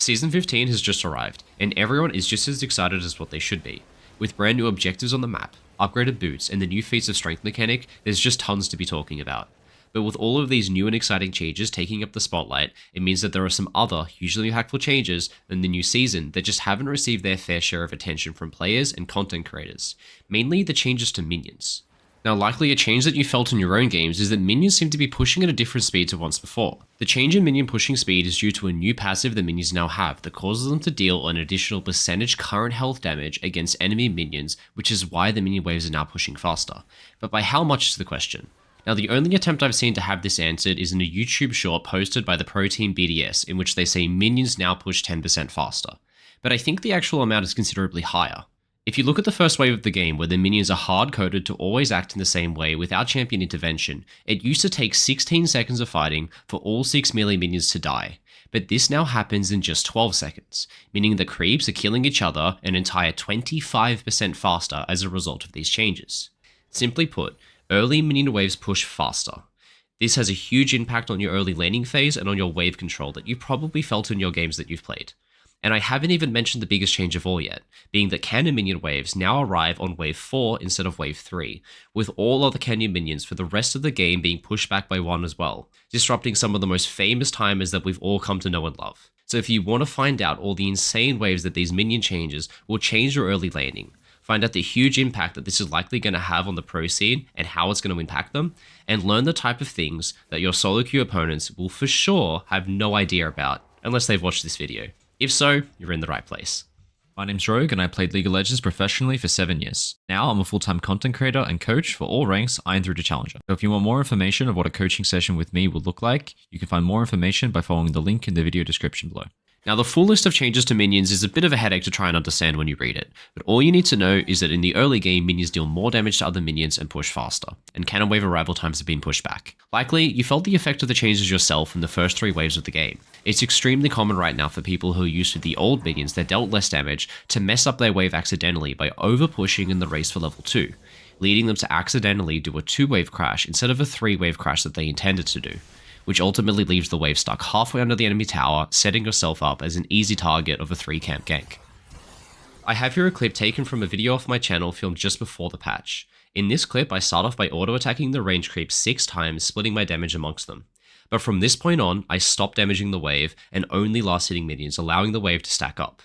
Season 15 has just arrived, and everyone is just as excited as what they should be. With brand new objectives on the map, upgraded boots, and the new feats of strength mechanic, there's just tons to be talking about. But with all of these new and exciting changes taking up the spotlight, it means that there are some other, hugely impactful changes in the new season that just haven't received their fair share of attention from players and content creators, mainly the changes to minions. Now, likely a change that you felt in your own games is that minions seem to be pushing at a different speed to once before. The change in minion pushing speed is due to a new passive that minions now have that causes them to deal an additional percentage current health damage against enemy minions, which is why the minion waves are now pushing faster. But by how much is the question? Now, the only attempt I've seen to have this answered is in a YouTube short posted by the pro team BDS, in which they say minions now push 10% faster. But I think the actual amount is considerably higher. If you look at the first wave of the game, where the minions are hard-coded to always act in the same way without champion intervention, it used to take 16 seconds of fighting for all 6 melee minions to die. But this now happens in just 12 seconds, meaning the creeps are killing each other an entire 25% faster as a result of these changes. Simply put, early minion waves push faster. This has a huge impact on your early laning phase and on your wave control that you've probably felt in your games that you've played. And I haven't even mentioned the biggest change of all yet, being that Cannon minion waves now arrive on wave 4 instead of wave 3, with all other Canyon minions for the rest of the game being pushed back by 1 as well, disrupting some of the most famous timers that we've all come to know and love. So if you want to find out all the insane waves that these minion changes will change your early laning, find out the huge impact that this is likely going to have on the pro scene and how it's going to impact them, and learn the type of things that your solo queue opponents will for sure have no idea about unless they've watched this video. If so, you're in the right place. My name's Rogue and I played League of Legends professionally for 7 years. Now I'm a full-time content creator and coach for all ranks, Iron through to Challenger. So if you want more information of what a coaching session with me will look like, you can find more information by following the link in the video description below. Now, the full list of changes to minions is a bit of a headache to try and understand when you read it, but all you need to know is that in the early game, minions deal more damage to other minions and push faster, and cannon wave arrival times have been pushed back. Likely, you felt the effect of the changes yourself in the first 3 waves of the game. It's extremely common right now for people who are used to the old minions that dealt less damage to mess up their wave accidentally by over-pushing in the race for level 2, leading them to accidentally do a 2-wave crash instead of a 3-wave crash that they intended to do, which ultimately leaves the wave stuck halfway under the enemy tower, setting yourself up as an easy target of a 3-camp gank. I have here a clip taken from a video off my channel filmed just before the patch. In this clip, I start off by auto-attacking the range creep 6 times, splitting my damage amongst them. But from this point on, I stop damaging the wave and only last hitting minions, allowing the wave to stack up.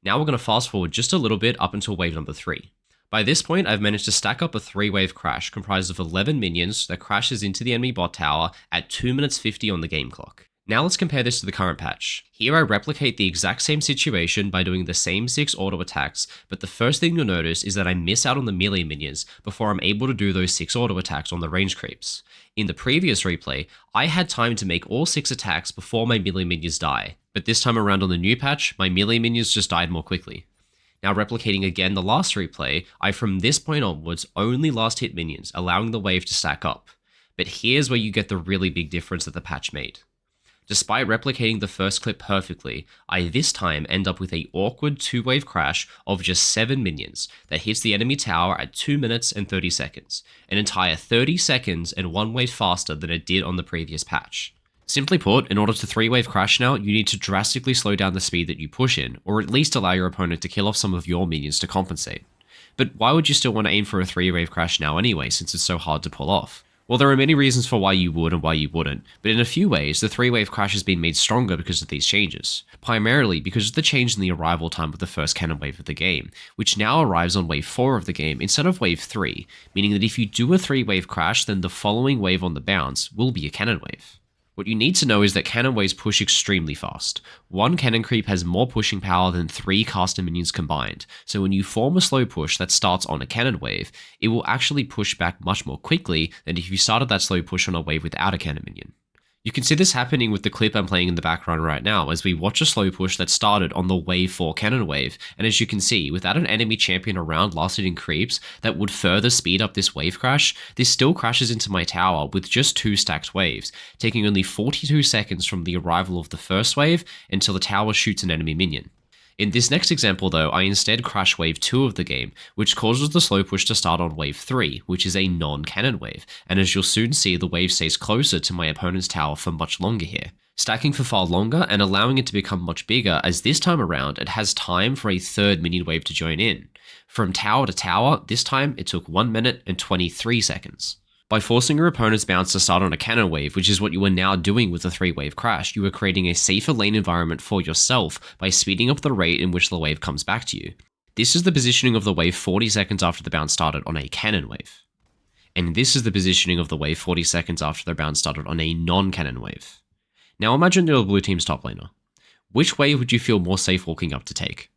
Now we're going to fast forward just a little bit up until wave number 3. By this point, I've managed to stack up a 3-wave crash comprised of 11 minions that crashes into the enemy bot tower at 2 minutes 50 on the game clock. Now let's compare this to the current patch. Here I replicate the exact same situation by doing the same 6 auto attacks, but the first thing you'll notice is that I miss out on the melee minions before I'm able to do those 6 auto attacks on the range creeps. In the previous replay, I had time to make all 6 attacks before my melee minions die, but this time around on the new patch, my melee minions just died more quickly. Now replicating again the last replay, I from this point onwards only last hit minions, allowing the wave to stack up. But here's where you get the really big difference that the patch made. Despite replicating the first clip perfectly, I this time end up with a awkward 2-wave crash of just 7 minions that hits the enemy tower at 2 minutes and 30 seconds, an entire 30 seconds and 1 wave faster than it did on the previous patch. Simply put, in order to 3-wave crash now, you need to drastically slow down the speed that you push in, or at least allow your opponent to kill off some of your minions to compensate. But why would you still want to aim for a 3-wave crash now anyway, since it's so hard to pull off? Well, there are many reasons for why you would and why you wouldn't, but in a few ways, the 3-wave crash has been made stronger because of these changes. Primarily because of the change in the arrival time of the first cannon wave of the game, which now arrives on wave 4 of the game instead of wave 3, meaning that if you do a 3-wave crash, then the following wave on the bounce will be a cannon wave. What you need to know is that cannon waves push extremely fast. 1 cannon creep has more pushing power than 3 caster minions combined, so when you form a slow push that starts on a cannon wave, it will actually push back much more quickly than if you started that slow push on a wave without a cannon minion. You can see this happening with the clip I'm playing in the background right now as we watch a slow push that started on the wave 4 cannon wave, and as you can see, without an enemy champion around last hitting creeps that would further speed up this wave crash, this still crashes into my tower with just 2 stacked waves, taking only 42 seconds from the arrival of the first wave until the tower shoots an enemy minion. In this next example though, I instead crash wave 2 of the game, which causes the slow push to start on wave 3, which is a non-cannon wave, and as you'll soon see, the wave stays closer to my opponent's tower for much longer here. stacking for far longer and allowing it to become much bigger, as this time around it has time for a third minion wave to join in. From tower to tower, this time it took 1 minute and 23 seconds. By forcing your opponent's bounce to start on a cannon wave, which is what you are now doing with the 3-wave crash, you are creating a safer lane environment for yourself by speeding up the rate in which the wave comes back to you. This is the positioning of the wave 40 seconds after the bounce started on a cannon wave. And this is the positioning of the wave 40 seconds after the bounce started on a non-cannon wave. Now imagine you're the blue team's top laner. Which wave would you feel more safe walking up to take?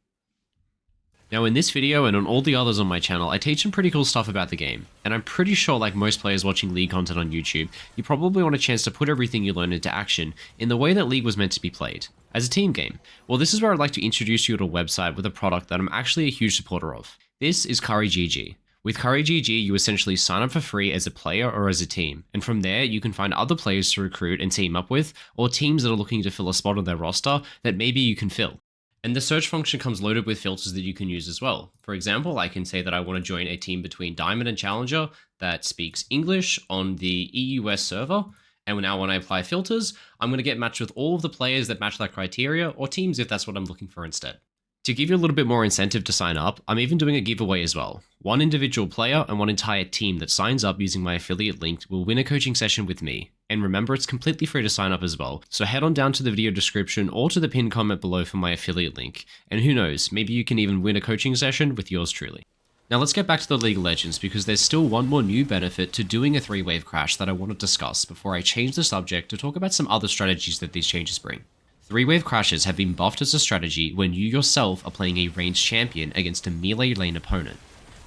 Now in this video and on all the others on my channel, I teach some pretty cool stuff about the game, and I'm pretty sure like most players watching League content on YouTube, you probably want a chance to put everything you learn into action in the way that League was meant to be played, as a team game. Well, this is where I'd like to introduce you to a website with a product that I'm actually a huge supporter of. This is CurryGG. With CurryGG, you essentially sign up for free as a player or as a team, and from there you can find other players to recruit and team up with, or teams that are looking to fill a spot on their roster that maybe you can fill. And the search function comes loaded with filters that you can use as well. For example, I can say that I want to join a team between Diamond and Challenger that speaks English on the EUS server. And now when I apply filters, I'm going to get matched with all of the players that match that criteria, or teams if that's what I'm looking for instead. To give you a little bit more incentive to sign up, I'm even doing a giveaway as well. One individual player and one entire team that signs up using my affiliate link will win a coaching session with me. And remember, it's completely free to sign up as well. So head on down to the video description or to the pinned comment below for my affiliate link. And who knows, maybe you can even win a coaching session with yours truly. Now let's get back to the League of Legends, because there's still one more new benefit to doing a 3-wave crash that I want to discuss before I change the subject to talk about some other strategies that these changes bring. 3-wave crashes have been buffed as a strategy when you yourself are playing a ranged champion against a melee lane opponent.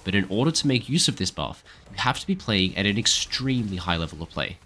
But in order to make use of this buff, you have to be playing at an extremely high level of play.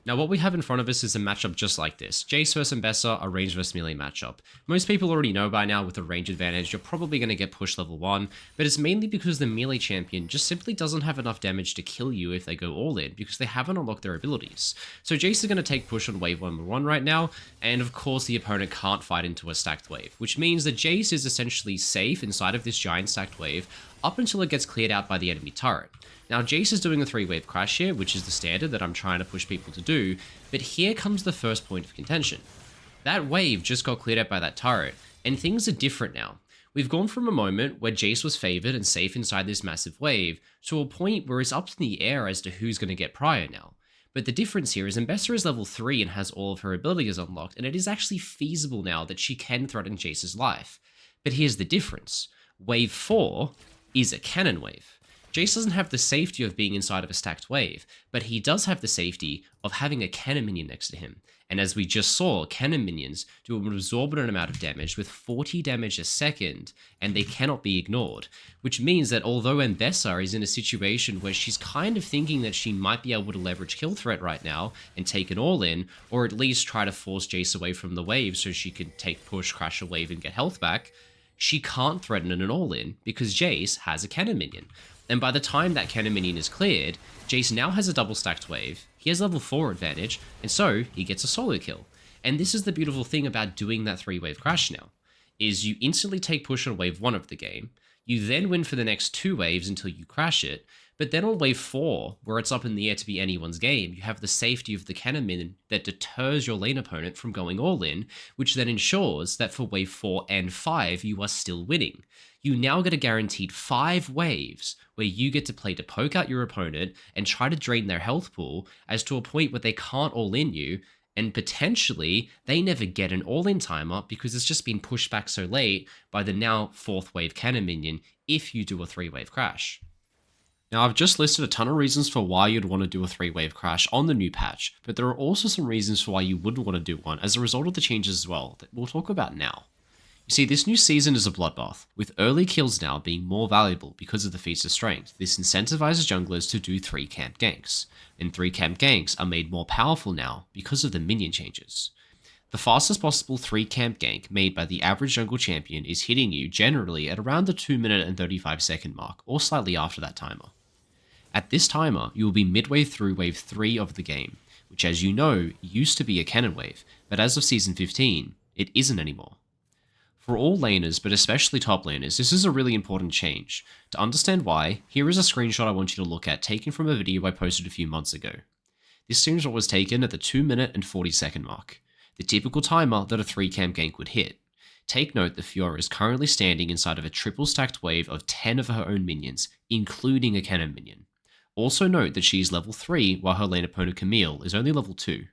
Now what we have in front of us is a matchup just like this. Jace vs Mbessa, a range vs melee matchup. Most people already know by now with the range advantage, you're probably going to get pushed level 1, but it's mainly because the melee champion just simply doesn't have enough damage to kill you if they go all in, because they haven't unlocked their abilities. So Jace is going to take push on wave 1 right now, and of course the opponent can't fight into a stacked wave, which means that Jace is essentially safe inside of this giant stacked wave up until it gets cleared out by the enemy turret. Now Jace is doing a 3-wave crash here, which is the standard that I'm trying to push people to do, but here comes the first point of contention. That wave just got cleared out by that turret, and things are different now. We've gone from a moment where Jace was favored and safe inside this massive wave, to a point where it's up in the air as to who's going to get prior now. But the difference here is Mbessa is level 3 and has all of her abilities unlocked, and it is actually feasible now that she can threaten Jace's life. But here's the difference. Wave 4 is a cannon wave. Jace doesn't have the safety of being inside of a stacked wave, but he does have the safety of having a cannon minion next to him. And as we just saw, cannon minions do an absorbent amount of damage with 40 damage a second, and they cannot be ignored. Which means that although Mbessa is in a situation where she's kind of thinking that she might be able to leverage kill threat right now and take an all-in, or at least try to force Jace away from the wave so she can take push, crash a wave, and get health back, she can't threaten an all-in because Jace has a cannon minion. And by the time that cannon minion is cleared, Jace now has a double stacked wave, he has level 4 advantage, and so he gets a solo kill. And this is the beautiful thing about doing that 3-wave crash now, is you instantly take push on wave 1 of the game, you then win for the next 2 waves until you crash it, but then on wave 4, where it's up in the air to be anyone's game, you have the safety of the cannon minion that deters your lane opponent from going all in, which then ensures that for wave 4 and 5, you are still winning. You now get a guaranteed 5 waves where you get to play to poke out your opponent and try to drain their health pool as to a point where they can't all in you, and potentially they never get an all-in timer because it's just been pushed back so late by the now 4th wave cannon minion if you do a 3-wave crash. Now I've just listed a ton of reasons for why you'd want to do a 3-wave crash on the new patch, but there are also some reasons for why you wouldn't want to do one as a result of the changes as well that we'll talk about now. You see, this new season is a bloodbath, with early kills now being more valuable because of the feats of strength. This incentivizes junglers to do 3-camp ganks, and 3-camp ganks are made more powerful now because of the minion changes. The fastest possible 3-camp gank made by the average jungle champion is hitting you generally at around the 2-minute and 35-second mark, or slightly after that timer. At this timer, you will be midway through wave 3 of the game, which as you know, used to be a cannon wave, but as of season 15, it isn't anymore. For all laners, but especially top laners, this is a really important change. To understand why, here is a screenshot I want you to look at taken from a video I posted a few months ago. This screenshot was taken at the 2-minute and 40-second mark, the typical timer that a 3-camp gank would hit. Take note that Fiora is currently standing inside of a triple stacked wave of 10 of her own minions, including a cannon minion. Also note that she is level 3 while her lane opponent Camille is only level 2.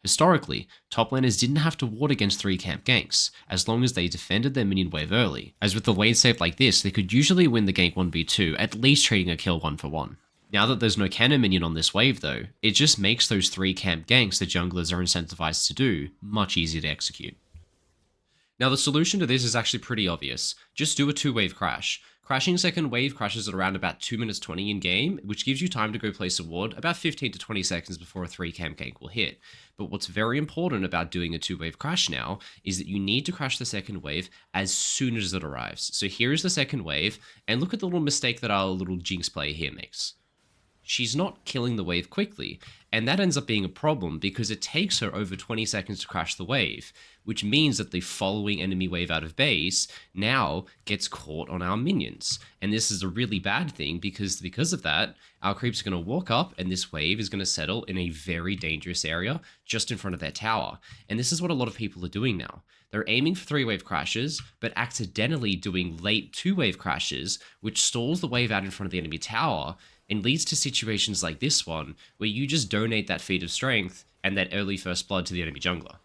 Historically, top laners didn't have to ward against 3-camp ganks, as long as they defended their minion wave early, as with the lane save like this, they could usually win the gank 1v2, at least trading a kill 1-for-1. Now that there's no cannon minion on this wave though, it just makes those 3-camp ganks the junglers are incentivized to do much easier to execute. Now the solution to this is actually pretty obvious. Just do a 2-wave crash. Crashing second wave crashes at around about 2 minutes 20 in game, which gives you time to go place a ward about 15 to 20 seconds before a 3-camp gank will hit. But what's very important about doing a 2-wave crash now is that you need to crash the second wave as soon as it arrives. So here is the second wave, and look at the little mistake that our little Jinx player here makes. She's not killing the wave quickly, and that ends up being a problem because it takes her over 20 seconds to crash the wave, which means that the following enemy wave out of base now gets caught on our minions. And this is a really bad thing because of that, our creeps are going to walk up and this wave is going to settle in a very dangerous area just in front of their tower. And this is what a lot of people are doing now. They're aiming for 3-wave crashes, but accidentally doing late 2-wave crashes, which stalls the wave out in front of the enemy tower, and leads to situations like this one, where you just donate that feat of strength and that early first blood to the enemy jungler.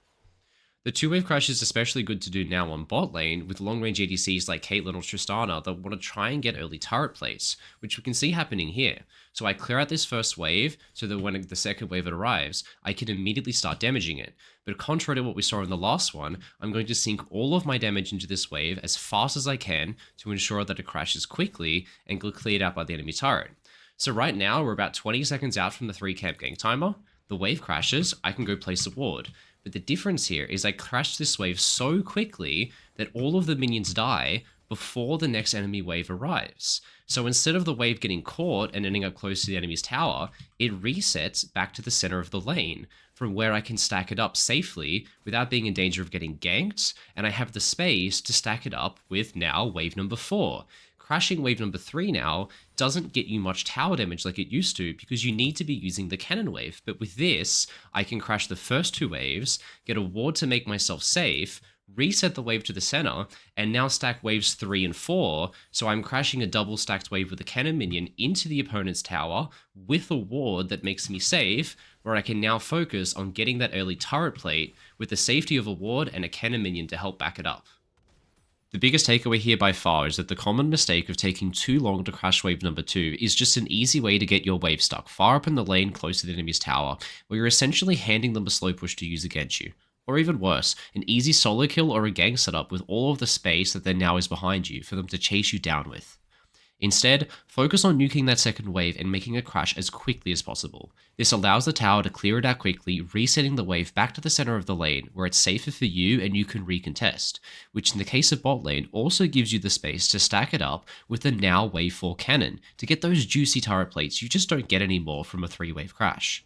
The 2-wave crash is especially good to do now on bot lane with long-range ADCs like Caitlyn or Tristana that want to try and get early turret plays, which we can see happening here. So I clear out this first wave so that when the second wave arrives, I can immediately start damaging it. But contrary to what we saw in the last one, I'm going to sink all of my damage into this wave as fast as I can to ensure that it crashes quickly and get cleared out by the enemy turret. So right now, we're about 20 seconds out from the 3-camp gank timer. The wave crashes, I can go place a ward. But the difference here is I crashed this wave so quickly that all of the minions die before the next enemy wave arrives. So instead of the wave getting caught and ending up close to the enemy's tower, it resets back to the center of the lane, from where I can stack it up safely without being in danger of getting ganked, and I have the space to stack it up with now wave number 4. Crashing wave number 3 now doesn't get you much tower damage like it used to because you need to be using the cannon wave. But with this, I can crash the first 2 waves, get a ward to make myself safe, reset the wave to the center, and now stack waves 3 and 4. So I'm crashing a double stacked wave with a cannon minion into the opponent's tower with a ward that makes me safe, where I can now focus on getting that early turret plate with the safety of a ward and a cannon minion to help back it up. The biggest takeaway here by far is that the common mistake of taking too long to crash wave number 2 is just an easy way to get your wave stuck far up in the lane close to the enemy's tower, where you're essentially handing them a slow push to use against you. Or even worse, an easy solo kill or a gank setup with all of the space that there now is behind you for them to chase you down with. Instead, focus on nuking that second wave and making it crash as quickly as possible. This allows the tower to clear it out quickly, resetting the wave back to the center of the lane where it's safer for you and you can recontest, which in the case of bot lane also gives you the space to stack it up with the now wave 4 cannon to get those juicy turret plates you just don't get anymore from a 3-wave crash.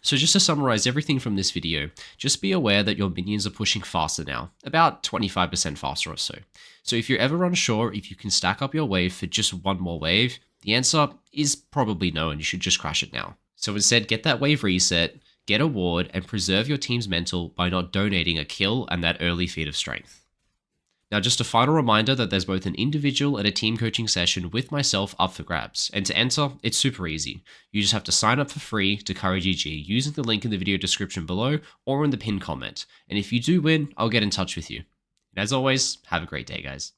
So just to summarize everything from this video, just be aware that your minions are pushing faster now, about 25% faster or so. So if you're ever unsure if you can stack up your wave for just one more wave, the answer is probably no and you should just crash it now. So instead, get that wave reset, get a ward, and preserve your team's mental by not donating a kill and that early feat of strength. Now, just a final reminder that there's both an individual and a team coaching session with myself up for grabs, and to enter, it's super easy. You just have to sign up for free to CurryGG using the link in the video description below or in the pinned comment, and if you do win, I'll get in touch with you. And as always, have a great day, guys.